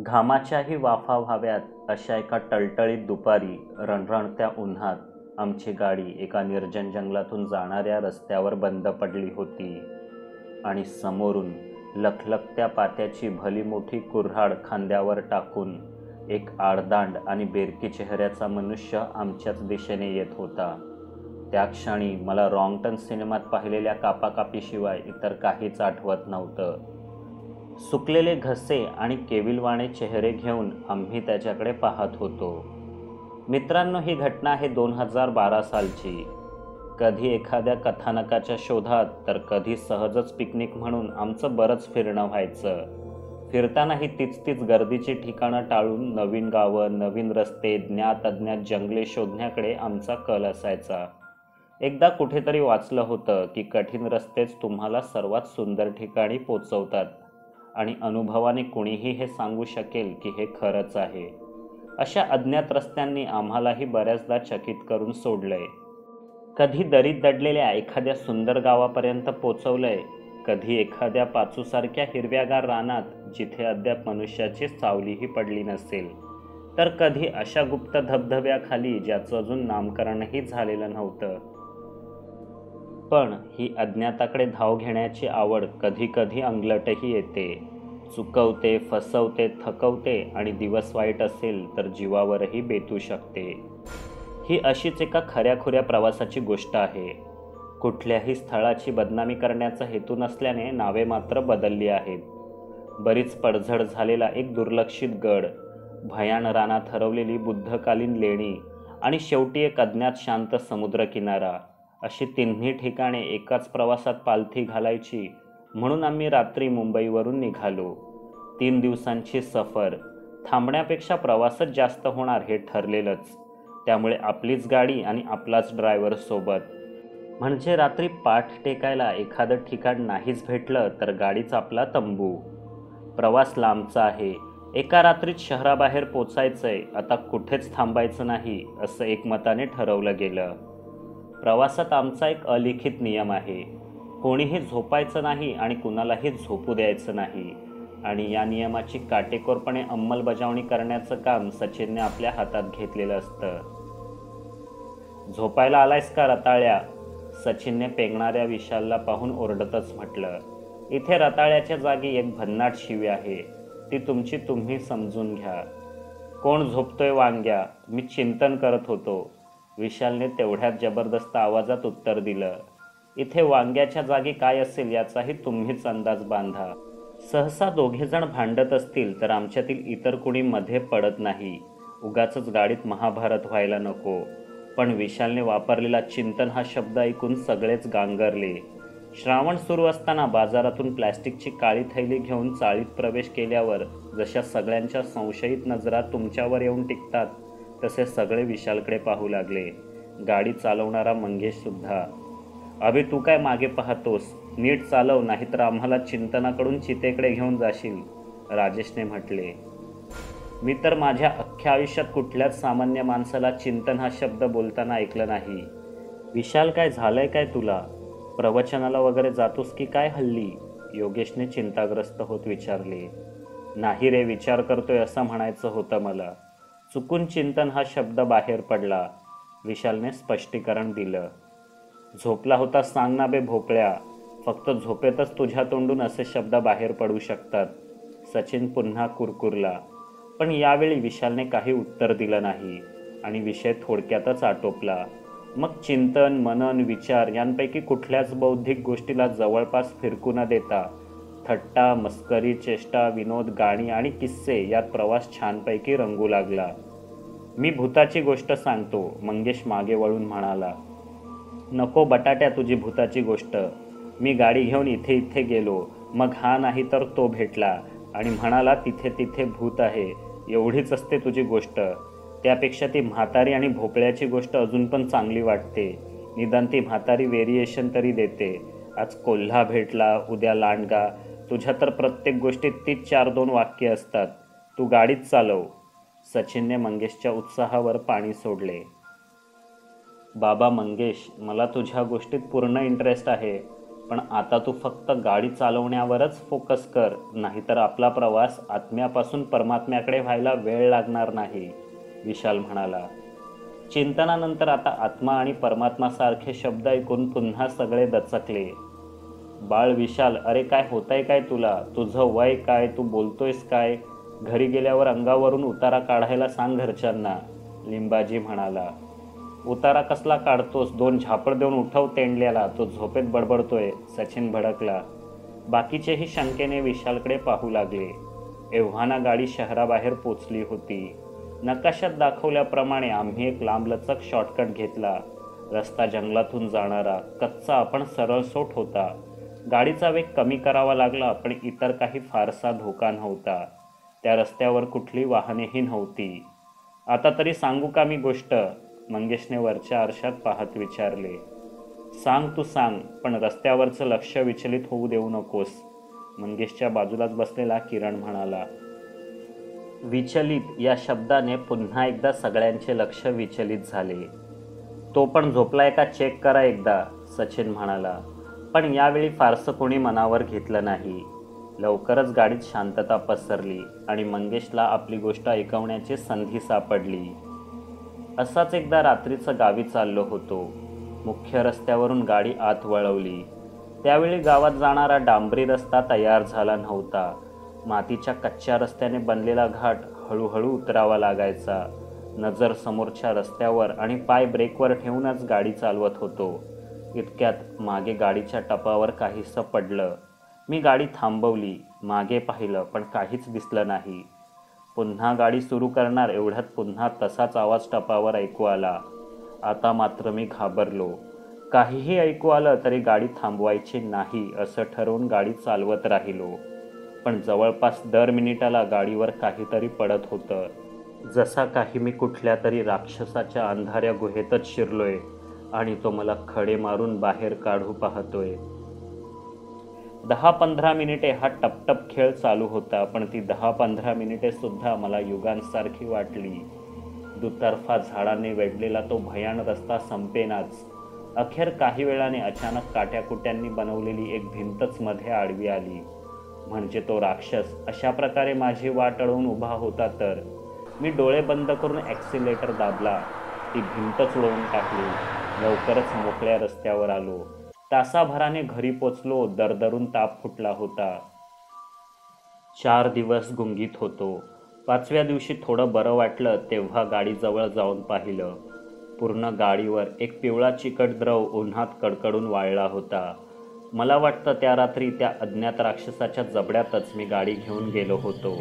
घामाच्याही वाफा व्हाव्यात अशा एका टळटळीत दुपारी रणरणत्या उन्हात आमची गाडी एका निर्जन जंगलातून जाणाऱ्या रस्त्यावर बंद पडली होती आणि समोरून लखलखत्या पात्याची भली मोठी कुऱ्हाड खांद्यावर टाकून एक आडदांड आणि बेरकी चेहऱ्याचा मनुष्य आमच्याच दिशेने येत होता. त्या क्षणी मला रॉंग टर्न सिनेमात पाहिलेल्या कापाकापीशिवाय इतर काहीच आठवत नव्हतं. सुकलेले घसे आणि केविलवाणे चेहरे घेऊन आम्ही त्याच्याकडे पाहत होतो. मित्रांनो, ही घटना आहे 2012 सालची. कधी एखाद्या कथानकाच्या शोधात तर कधी सहजच पिकनिक म्हणून आमचं बरंच फिरणं व्हायचं. फिरतानाही तीच गर्दीची ठिकाणं टाळून नवीन गावं, नवीन रस्ते, ज्ञात अज्ञात जंगले शोधण्याकडे आमचा कल असायचा. एकदा कुठेतरी वाचलं होतं की कठीण रस्तेच तुम्हाला सर्वात सुंदर ठिकाणी पोचवतात आणि अनुभवाने कुणीही हे सांगू शकेल की हे खरंच आहे. अशा अज्ञात रस्त्यांनी आम्हालाही बऱ्याचदा चकित करून सोडलंय. कधी दरीत दडलेल्या एखाद्या सुंदर गावापर्यंत पोचवलंय, कधी एखाद्या पाचूसारख्या हिरव्यागार रानात जिथे अद्याप मनुष्याची सावलीही पडली नसेल, तर कधी अशा गुप्त धबधब्याखाली ज्याचं अजून नामकरणही झालेलं नव्हतं. पण ही अज्ञाताकडे धाव घेण्याची आवड कधी कधी अंगलटही येते. चुकवते, फसवते, थकवते आणि दिवस वाईट असेल तर जीवावरही बेतू शकते. ही अशीच एका खऱ्याखुऱ्या प्रवासाची गोष्ट आहे. कुठल्याही स्थळाची बदनामी करण्याचा हेतू नसल्याने नावे मात्र बदलली आहेत. बरीच पडझड झालेला एक दुर्लक्षित गड, भयान रानात हरवलेली बुद्धकालीन लेणी आणि शेवटी एक अज्ञात शांत समुद्रकिनारा, अशी तिन्ही ठिकाणे एकाच प्रवासात पालथी घालायची म्हणून आम्ही रात्री मुंबईवरून निघालो. 3 दिवसांची सफर. थांबण्यापेक्षा प्रवासच जास्त होणार हे ठरलेलंच. त्यामुळे आपलीच गाडी आणि आपलाच ड्रायव्हर सोबत. म्हणजे रात्री पाठ टेकायला एखादं ठिकाण नाहीच भेटलं तर गाडीच आपला तंबू. प्रवास लांबचा आहे. एका रात्रीत शहराबाहेर पोचायचंय, आता कुठेच थांबायचं नाही असं एकमताने ठरवलं गेलं. प्रवासात आमचा एक अलिखित नियम आहे. कोणीही झोपायचं नाही आणि कुणालाही झोपू द्यायचं नाही. आणि या नियमाची काटेकोरपणे अंमलबजावणी करण्याचं काम सचिनने आपल्या हातात घेतलेलं असतं. झोपायला आलायस का रताळ्या? सचिनने पेंगणाऱ्या विशालला पाहून ओरडतच म्हटलं. इथे रताळ्याच्या जागी एक भन्नाट शिवी आहे. ती तुमची तुम्ही समजून घ्या. कोण झोपतोय वांग्या? मी चिंतन करत होतो. विशालने तेवढ्यात जबरदस्त आवाजात उत्तर दिलं. इथे वांग्याच्या जागी काय असेल याचाही तुम्हीच अंदाज बांधा. सहसा दोघेजण भांडत असतील तर आमच्यातील इतर कुणी मध्ये पडत नाही. उगाचच गाडीत महाभारत व्हायला नको. पण विशालने वापरलेला चिंतन हा शब्द ऐकून सगळेच गांगरले. श्रावण सुरू असताना बाजारातून प्लॅस्टिकची काळी थैली घेऊन चाळीत प्रवेश केल्यावर जशा सगळ्यांच्या संशयित नजरा तुमच्यावर येऊन टिकतात, तसे सगळे विशालकडे पाहू लागले. गाडी चालवणारा मंगेश सुद्धा. अभि, तू काय मागे पाहतोस? नीट चालव, नाहीतर आम्हाला चिंतनाकडून चितेकडे घेऊन जाशील, राजेशने म्हटले. मी तर माझ्या अख्ख्या आयुष्यात कुठल्याच सामान्य माणसाला चिंतन हा शब्द बोलताना ऐकलं नाही. विशाल, काय झालंय काय तुला? प्रवचनाला वगैरे जातोस की काय हल्ली? योगेशने चिंताग्रस्त होत विचारले. नाही रे, विचार करतोय असं म्हणायचं होतं मला. चुकून चिंतन हा शब्द बाहेर पडला, विशालने स्पष्टीकरण दिलं. झोपला होता सांग ना बे भोपळ्या. फक्त झोपेतच तुझ्या तोंडून असे शब्द बाहेर पडू शकतात. सचिन पुन्हा कुरकुरला. पण यावेळी विशालने काही उत्तर दिलं नाही आणि विषय थोडक्यातच आटोपला. मग चिंतन, मनन, विचार यांपैकी कुठल्याच बौद्धिक गोष्टीला जवळपास फिरकू न देता थट्टा, मस्करी, चेष्टा, विनोद, गाणी आणि किस्से यात प्रवास छानपैकी रंगू लागला. मी भूताची गोष्ट सांगतो, मंगेश मागे वळून म्हणाला. नको बटाट्या तुझी भूताची गोष्ट. मी गाडी घेऊन इथे गेलो, मग हा नाही तर तो भेटला आणि म्हणाला तिथे भूत आहे. एवढीच असते तुझी गोष्ट. त्यापेक्षा ती म्हातारी आणि भोपळ्याची गोष्ट अजून पण चांगली वाटते. निदान ती म्हातारी व्हेरिएशन तरी देते. आज कोल्हा भेटला, उद्या लांडगा. तुझ्या तर प्रत्येक गोष्टीत तीच 4-2 वाक्य असतात. तू गाडीच चालव. सचिनने मंगेशच्या उत्साहावर पाणी सोडले. बाबा मंगेश, मला तुझ्या गोष्टीत पूर्ण इंटरेस्ट आहे, पण आता तू फक्त गाडी चालवण्यावरच फोकस कर, नाहीतर आपला प्रवास आत्म्यापासून परमात्म्याकडे व्हायला वेळ लागणार नाही, विशाल म्हणाला. चिंतनानंतर आता आत्मा आणि परमात्मासारखे शब्द ऐकून पुन्हा सगळे दचकले. बाळ विशाल, अरे काय होतंय काय तुला? तुझं वय काय? तू बोलतोयस काय? घरी गेल्यावर अंगावरून उतारा काढायला सांग घरच्यांना, लिंबाजी म्हणाला. उतारा कसला काढतोस? 2 झापड देऊन उठव तेंडल्याला, तो झोपेत बडबडतोय, सचिन भडकला. बाकीचेही शंकेने विशालकडे पाहू लागले. एव्हाना गाडी शहराबाहेर पोचली होती. नकाशात दाखवल्याप्रमाणे आम्ही एक लांबलचक शॉर्टकट घेतला. रस्ता जंगलातून जाणारा, कच्चा पण सरळसोट होता. गाडीचा वेग कमी करावा लागला, पण इतर काही फारसा धोका नव्हता. त्या रस्त्यावर कुठली वाहनेही नव्हती. आता तरी सांगू का मी गोष्ट? मंगेशने वरच्या आरशात पाहत विचारले. सांग तू सांग, पण रस्त्यावरचं लक्ष विचलित होऊ देऊ नकोस, मंगेशच्या बाजूलाच बसलेला किरण म्हणाला. विचलित या शब्दाने पुन्हा एकदा सगळ्यांचे लक्ष विचलित झाले. तो पण झोपलाय का चेक करा एकदा, सचिन म्हणाला. पण यावेळी फारसं कोणी मनावर घेतलं नाही. लवकरच गाडीत शांतता पसरली आणि मंगेशला आपली गोष्ट ऐकवण्याची संधी सापडली. असाच एकदा रात्रीचं गावी चाललो होतो. मुख्य रस्त्यावरून गाडी आत वळवली. त्यावेळी गावात जाणारा डांबरी रस्ता तयार झाला नव्हता. मातीच्या कच्च्या रस्त्याने बनलेला घाट हळूहळू उतरावा लागायचा. नजर समोरच्या रस्त्यावर आणि पाय ब्रेकवर ठेवूनच गाडी चालवत होतो. इतक्यात मागे गाडीच्या टपावर काहीसं पडलं. मी गाडी थांबवली. मागे पाहिलं, पण काहीच दिसलं नाही. पुन्हा गाडी सुरू करणार एवढ्यात पुन्हा तसाच आवाज टपावर ऐकू आला. आता मात्र मी घाबरलो. काहीही ऐकू आलं तरी गाडी थांबवायची नाही असं ठरवून गाडी चालवत राहिलो. पण जवळपास दर मिनिटाला गाडीवर काहीतरी पडत होतं. जसा काही मी कुठल्या तरी राक्षसाच्या अंधाऱ्या गुहेतच शिरलोय आणि तो मला खडे मारून बाहेर काढू पाहतोय. 10-15 मिनिटे हा टपटप खेळ चालू होता, पण ती 10-15 मिनिटे सुद्धा मला युगांसारखी वाटली. दुतर्फा झाडांनी वेढलेला तो भयान रस्ता संपेनाच. अखेर काही वेळाने अचानक काट्याकुट्यांनी बनवलेली एक भिंतच मध्ये आडवी आली. म्हणजे तो राक्षस अशा प्रकारे माझी वाट अडवून उभा होता तर. मी डोळे बंद करून ॲक्सिलेटर दाबला. ती भिंतच उडवून टाकली. लवकरच मोकळ्या रस्त्यावर आलो. तासाभराने घरी पोचलो. दरदरून ताप फुटला होता. 4 दिवस गुंगीत होतो. 5व्या दिवशी थोडं बरं वाटलं तेव्हा गाडीजवळ जाऊन पाहिलं. पूर्ण गाडीवर एक पिवळा चिकट द्रव उन्हात कडकडून वाळला होता. मला वाटतं त्या रात्री त्या अज्ञात राक्षसाच्या जबड्यातच मी गाडी घेऊन गेलो होतो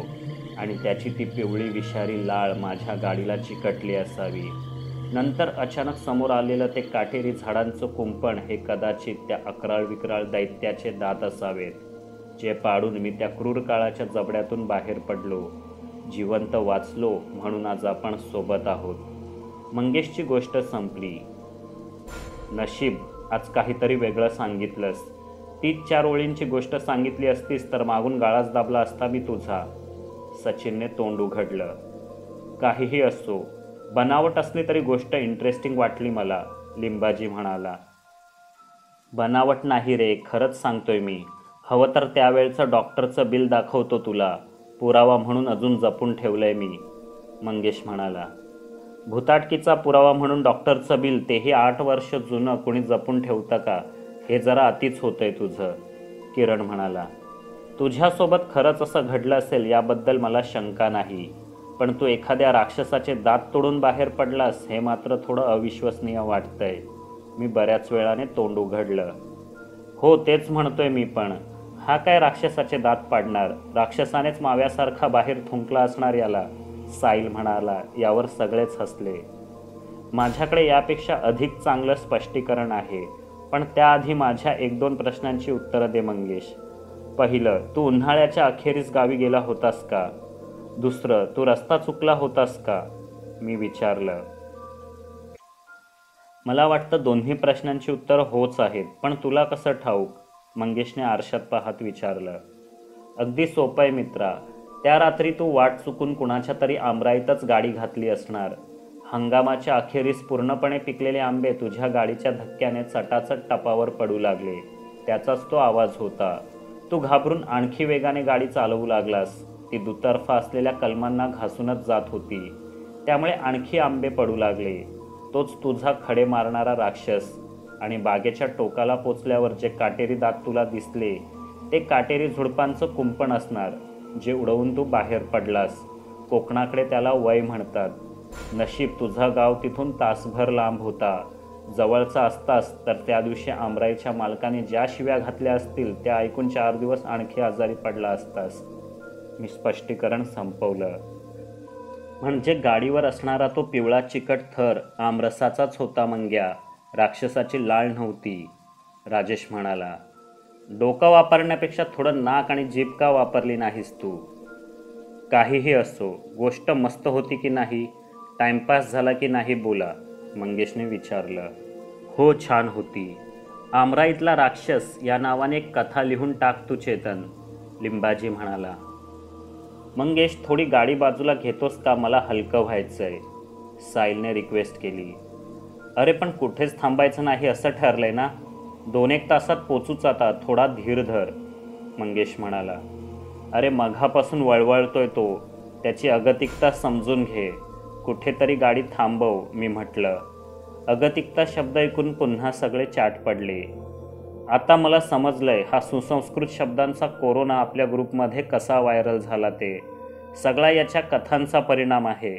आणि त्याची ती पिवळी विषारी लाळ माझ्या गाडीला चिकटली असावी. नंतर अचानक समोर आलेलं ते काटेरी झाडांचं कुंपण हे कदाचित त्या अकराळ विक्राळ दैत्याचे दात असावेत, जे पाडून मी त्या क्रूर काळाच्या जबड्यातून बाहेर पडलो. जिवंत वाचलो म्हणून आज आपण सोबत आहोत. मंगेशची गोष्ट संपली. नशीब आज काहीतरी वेगळं सांगितलंस. 3-4 ओळींची गोष्ट सांगितली असतीस तर मागून गाळाच दाबला असता मी तुझा. सचिनने तोंड उघडलं. काहीही असो, बनावट असली तरी गोष्ट इंटरेस्टिंग वाटली मला, लिंबाजी म्हणाला. बनावट नाही रे, खरंच सांगतोय मी. हवं तर त्यावेळचं डॉक्टरचं बिल दाखवतो तुला. पुरावा म्हणून अजून जपून ठेवलंय मी, मंगेश म्हणाला. भुताटकीचा पुरावा म्हणून डॉक्टरचं बिल, तेही 8 वर्ष जुनं, कोणी जपून ठेवतं का? हे जरा अतिच होतंय तुझं, किरण म्हणाला. तुझ्यासोबत खरंच असं घडलं असेल याबद्दल मला शंका नाही, पण तू एखाद्या राक्षसाचे दात तोडून बाहेर पडलास हे मात्र थोडं अविश्वसनीय वाटतंय. मी बऱ्याच वेळाने तोंड उघडलं. हो तेच म्हणतोय मी पण. हा काय राक्षसाचे दात पाडणार? राक्षसानेच माव्यासारखा बाहेर थुंकला असणार याला, साहिल म्हणाला. यावर सगळेच हसले. माझ्याकडे यापेक्षा अधिक चांगलं स्पष्टीकरण आहे, पण त्याआधी माझ्या 1-2 प्रश्नांची उत्तरं दे मंगेश. पहिलं, तू उन्हाळ्याच्या अखेरीस गावी गेला होतास का? दुसरं, तू रस्ता चुकला होतास का? मी विचारलं. मला वाटतं दोन्ही प्रश्नांची उत्तरं होच आहेत, पण तुला कसं ठाऊक? मंगेशने आरशात पाहत विचारलं. अगदी सोपं आहे मित्रा. त्या रात्री तू वाट चुकून कुणाच्या तरी आमराईतच गाडी घातली असणार. हंगामाच्या अखेरीस पूर्णपणे पिकलेले आंबे तुझ्या गाडीच्या धक्क्याने चटाचट टपावर पडू लागले. त्याचाच तो आवाज होता. तू घाबरून आणखी वेगाने गाडी चालवू लागलास. ती दुतर्फा असलेल्या कलमांना घासूनच जात होती. त्यामुळे आणखी आंबे पडू लागले. तोच तुझा खडे मारणारा राक्षस. आणि बागेच्या टोकाला पोचल्यावर जे काटेरी दात तुला दिसले ते काटेरी झुडपांचं कुंपण असणार, जे उडवून तू बाहेर पडलास. कोकणाकडे त्याला वय म्हणतात. नशीब तुझं गाव तिथून तासभर लांब होता. जवळचा असतास तर त्या दिवशी आमराईच्या मालकाने ज्या शिव्या घातल्या असतील त्या ऐकून 4 दिवस आणखी आजारी पडला असतास. मी स्पष्टीकरण संपवलं. म्हणजे गाडीवर असणारा तो पिवळा चिकट थर आमरसाचाच होता मंग्या, राक्षसाची लाळ नव्हती. राजेश म्हणाला. डोकं वापरण्यापेक्षा थोडं नाक आणि जीभ का वापरली नाहीस तू? काहीही असो, गोष्ट मस्त होती की नाही, टाइमपास झाला की नाही बोला, मंगेशने विचारलं. हो, छान होती. आमराईतला राक्षस या नावाने एक कथा लिहून टाक तू चेतन, लिंबाजी म्हणाला. मंगेश, थोडी गाडी बाजूला घेतोस का? मला हलकं व्हायचंय, साहिलने रिक्वेस्ट केली. अरे पण कुठेच थांबायचं नाही असं ठरलंय ना. 2-1 तासात पोचूच आता, थोडा धीर धर, मंगेश म्हणाला. अरे मघापासून वळवळतोय तो, त्याची अगतिकता समजून घे. कुठेतरी गाडी थांबव, मी म्हटलं. अगतिकता शब्द ऐकून पुन्हा सगळे चाट पडले. आता मला समजलंय हा सुसंस्कृत शब्दांचा कोरोना आपल्या ग्रुपमध्ये कसा व्हायरल झाला ते. सगळा याच्या कथांचा परिणाम आहे,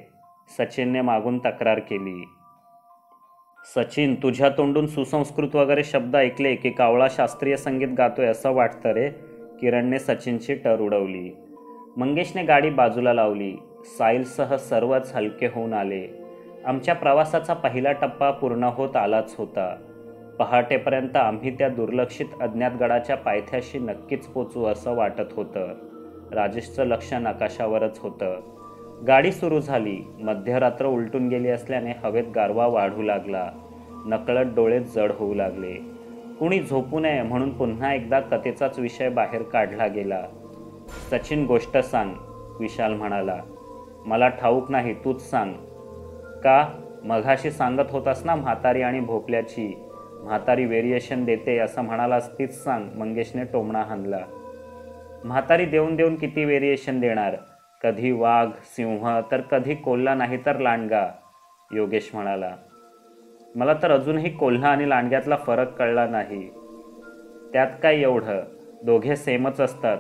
सचिनने मागून तक्रार केली. सचिन, तुझ्या तोंडून सुसंस्कृत वगैरे शब्द ऐकले की कावळा शास्त्रीय संगीत गातोय असं वाटतं रे, किरणने सचिनची टर उडवली. मंगेशने गाडी बाजूला लावली. साहिलसह सर्वच हलके होऊन आले. आमच्या प्रवासाचा पहिला टप्पा पूर्ण होत आलाच होता. पहाटेपर्यंत आम्ही त्या दुर्लक्षित अज्ञात गडाच्या पायथ्याशी नक्कीच पोचू असं वाटत होतं. राजेशचं लक्ष नकाशावरच होतं. गाडी सुरू झाली. मध्यरात्र उलटून गेली असल्याने हवेत गारवा वाढू लागला. नकळत डोळे जड होऊ लागले. कुणी झोपू नये म्हणून पुन्हा एकदा कथेचाच विषय बाहेर काढला गेला. सचिन, गोष्ट सांग, विशाल म्हणाला. मला ठाऊक नाही, तूच सांग. का? मघाशी सांगत होतास ना म्हातारी आणि भोपल्याची. म्हातारी व्हेरिएशन देते असं म्हणालास, तीच सांग, मंगेशने टोमणा हाणला. म्हातारी देऊन देऊन किती व्हेरिएशन देणार? कधी वाघ, सिंह, तर कधी कोल्हा नाही तर लांडगा, योगेश म्हणाला. मला तर अजूनही कोल्हा आणि लांडग्यातला फरक कळला नाही. त्यात काय एवढं, दोघे सेमच असतात.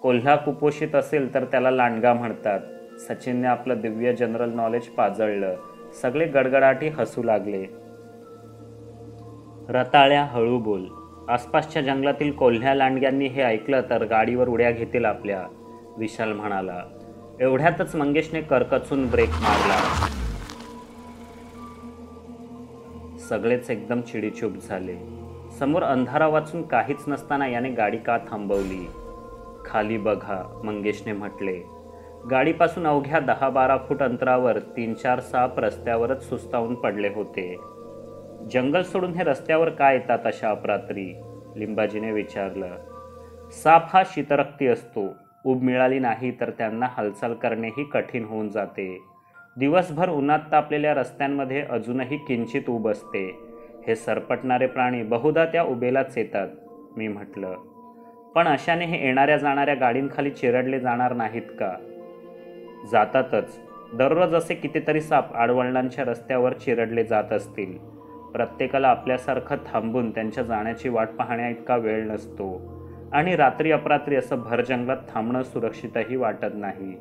कोल्हा कुपोषित असेल तर त्याला लांडगा म्हणतात. सचिनने आपलं दिव्य जनरल नॉलेज पाजळलं. सगळे गडगडाटी हसू लागले. रताळ्या, हळू बोल. आसपासच्या जंगलातील कोल्ह्या लांडग्यांनी हे ऐकलं तर गाडीवर उड्या घेतील आपल्या, विशाल म्हणाला. एवढ्यातच मंगेशने करकचून ब्रेक मारला. सगळेच एकदम चिडीचूप झाले. समोर अंधारा वाचून काहीच नसताना याने गाडी का थांबवली? खाली बघा, मंगेशने म्हटले. गाडीपासून अवघ्या 10-12 फूट अंतरावर 3-4 साप रस्त्यावरच सुस्तावून पडले होते. जंगल सोडून हे रस्त्यावर काय येतात अशा अपरात्री, लिंबाजीने विचारलं. साप हा शीतरक्ती असतो. ऊब मिळाली नाही तर त्यांना हालचाल करणेही कठीण होऊन जाते. दिवसभर उन्हात तापलेल्या रस्त्यांमध्ये अजूनही किंचित ऊब असते. हे सरपटणारे प्राणी बहुधा त्या उभेलाच येतात, मी म्हटलं. पण अशाने हे येणाऱ्या जाणाऱ्या गाडींखाली चिरडले जाणार नाहीत का? जातातच. दररोज असे कितीतरी साप आडवळणांच्या रस्त्यावर चिरडले जात असतील. प्रत्येकाला आपल्यासारखं थांबून त्यांच्या जाण्याची वाट पाहण्या इतका वेळ नसतो. आणि रात्री अपरात्री असं भर जंगलात थांबणं सुरक्षितही वाटत नाही.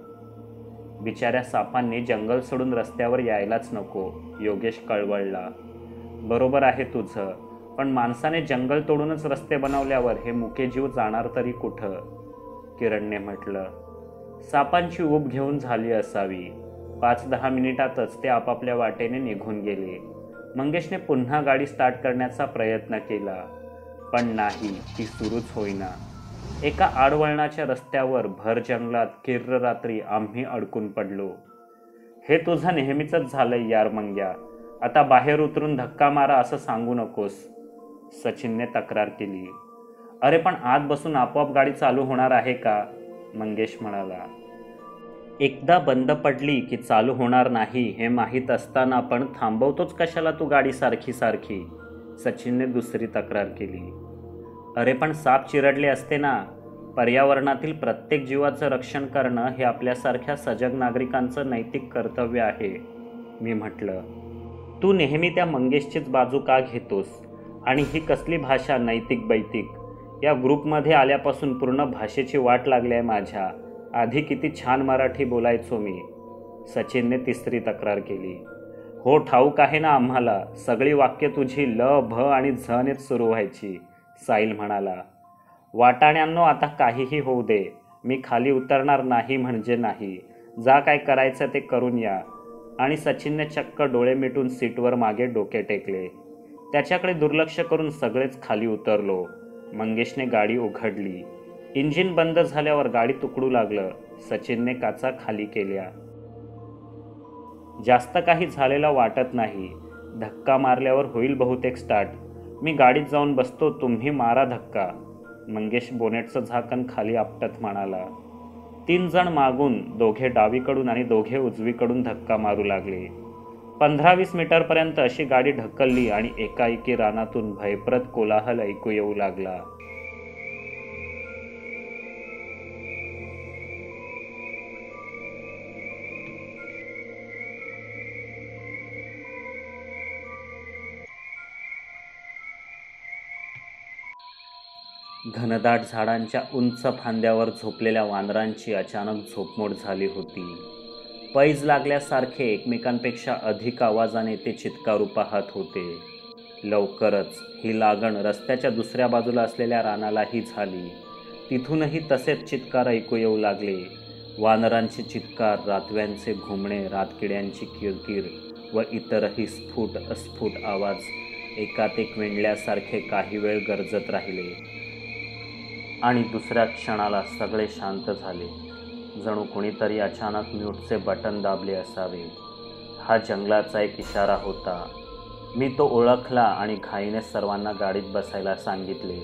बिचाऱ्या सापांनी जंगल सोडून रस्त्यावर यायलाच नको, योगेश कळवळला. बरोबर आहे तुझं, पण माणसाने जंगल तोडूनच रस्ते बनवल्यावर हे मुके जीव जाणार तरी कुठं, किरणने म्हटलं. सापांची ऊब घेऊन झाली असावी. 5-10 मिनिटातच ते आपापल्या वाटेने निघून गेले. मंगेशने पुन्हा गाडी स्टार्ट करण्याचा प्रयत्न केला, पण नाही, ती सुरूच होईना. एका आडवळणाच्या रस्त्यावर भर जंगलात किर्र रात्री आम्ही अडकून पडलो. हे तुझं नेहमीचंच झालंय यार मंग्या. आता बाहेर उतरून धक्का मारा असं सांगू नकोस, सचिनने तक्रार केली. अरे पण आत बसून आपोआप गाडी चालू होणार आहे का? मंगेश म्हणाला. एकदा बंद पडली की चालू होणार नाही हे माहीत असताना आपण थांबवतोच कशाला तू गाडी सारखी सारखी? सचिनने दुसरी तक्रार केली. अरे पण साप चिरडले असते ना. पर्यावरणातील प्रत्येक जीवाचं रक्षण करणं हे आपल्यासारख्या सजग नागरिकांचं नैतिक कर्तव्य आहे, मी म्हटलं. तू नेहमी त्या मंगेशचीच बाजू का घेतोस? आणि ही कसली भाषा नैतिक बैतिक? या ग्रुपमध्ये आल्यापासून पूर्ण भाषेची वाट लागली आहे माझ्या. आधी किती छान मराठी बोलायचो मी. सचिनने तिसरी तक्रार केली. हो ठाऊक आहे ना आम्हाला. सगळी वाक्य तुझी ल भ आणि झनेच सुरू व्हायची, साहिल म्हणाला. वाटाण्यांनो आता काहीही होऊ दे. मी खाली उतरणार नाही म्हणजे नाही. जा काय करायचं ते करून या. आणि सचिनने चक्क डोळे मिटून सीटवर मागे डोके टेकले. त्याच्याकडे दुर्लक्ष करून सगळेच खाली उतरलो. मंगेशने गाडी उघडली. इंजिन बंद झाल्यावर गाडी तुकडू लागलं. सचिनने काचा खाली केल्या. जास्त काही झालेलं वाटत नाही. धक्का मारल्यावर होईल बहुतेक स्टार्ट. मी गाडीत जाऊन बसतो, तुम्ही मारा धक्का. मंगेश बोनेटचं झाकण खाली आपटत म्हणाला. 3 जण मागून, दोघे डावीकडून आणि दोघे उजवीकडून धक्का मारू लागले. 15-20 मीटरपर्यंत अशी गाडी ढकलली आणि एकाएकी रानातून भयप्रद कोलाहल ऐकू येऊ लागला. घनदाट झाडांच्या उंच फांद्यावर झोपलेल्या वानरांची अचानक झोपमोड झाली होती. पैज लागल्यासारखे एकमेकांपेक्षा अधिक आवाजाने ते चित्कारू पाहत होते. लवकरच ही लागण रस्त्याच्या दुसऱ्या बाजूला असलेल्या रानालाही झाली. तिथूनही तसेच चित्कार ऐकू येऊ लागले. वानरांचे चित्कार, रातव्यांचे घुमणे, रातकिड्यांची किरकिर व इतरही स्फुट अस्फुट आवाज एकात एक विणल्यासारखे काही वेळ गरजत राहिले आणि दुसऱ्या क्षणाला सगळे शांत झाले. जणू कोणीतरी अचानक म्यूटचे बटन दाबले असावे. हा जंगलाचा एक इशारा होता. मी तो ओळखला आणि घाईने सर्वांना गाडीत बसायला सांगितले.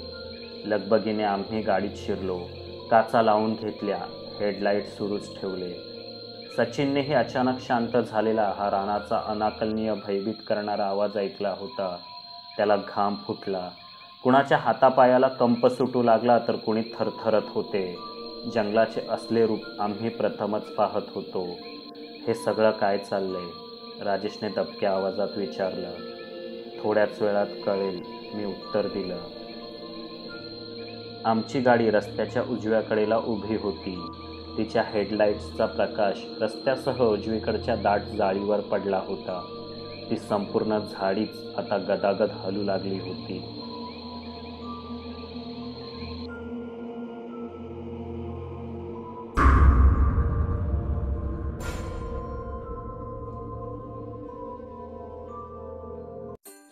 लगबगीने आम्ही गाडीत शिरलो. काचा लावून घेतल्या. हेडलाईट सुरूच ठेवले. सचिननेही अचानक शांत झालेला हा रानाचा अनाकलनीय भयभीत करणारा आवाज ऐकला होता. त्याला घाम फुटला. कुणाच्या हातापायाला कंप सुटू लागला तर कुणी थरथरत होते. जंगलाचे असले रूप आम्ही प्रथमच पाहत होतो. हे सगळं काय चाललंय? राजेशने दबक्या आवाजात विचारलं. थोड्याच वेळात कळेल, मी उत्तर दिलं. आमची गाडी रस्त्याच्या उजव्या कडेला उभी होती. तिच्या हेडलाईट्सचा प्रकाश रस्त्यासह उजवीकडच्या दाट जाळीवर पडला होता. ती संपूर्ण झाडीच आता गदागद हलू लागली होती.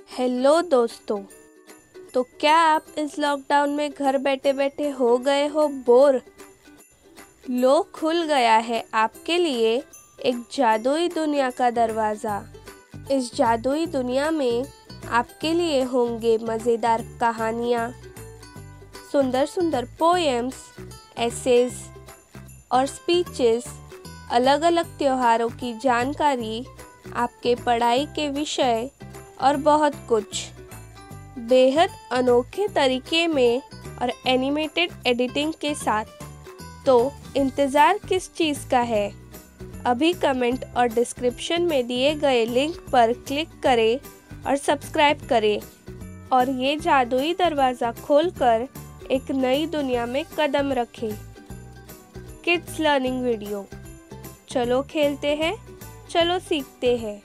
हेलो दोस्तों, तो क्या आप इस लॉकडाउन में घर बैठे बैठे हो गए हो बोर? लो खुल गया है आपके लिए एक जादुई दुनिया का दरवाज़ा। इस जादुई दुनिया में आपके लिए होंगे मज़ेदार कहानियाँ, सुंदर सुंदर पोएम्स, एसेज और स्पीचेस, अलग अलग त्योहारों की जानकारी, आपके पढ़ाई के विषय और बहुत कुछ बेहद अनोखे तरीके में और एनिमेटेड एडिटिंग के साथ। तो इंतज़ार किस चीज़ का है? अभी कमेंट और डिस्क्रिप्शन में दिए गए लिंक पर क्लिक करें और सब्सक्राइब करें और ये जादुई दरवाज़ा खोलकर एक नई दुनिया में कदम रखें। Kids learning video. चलो खेलते हैं, चलो सीखते हैं।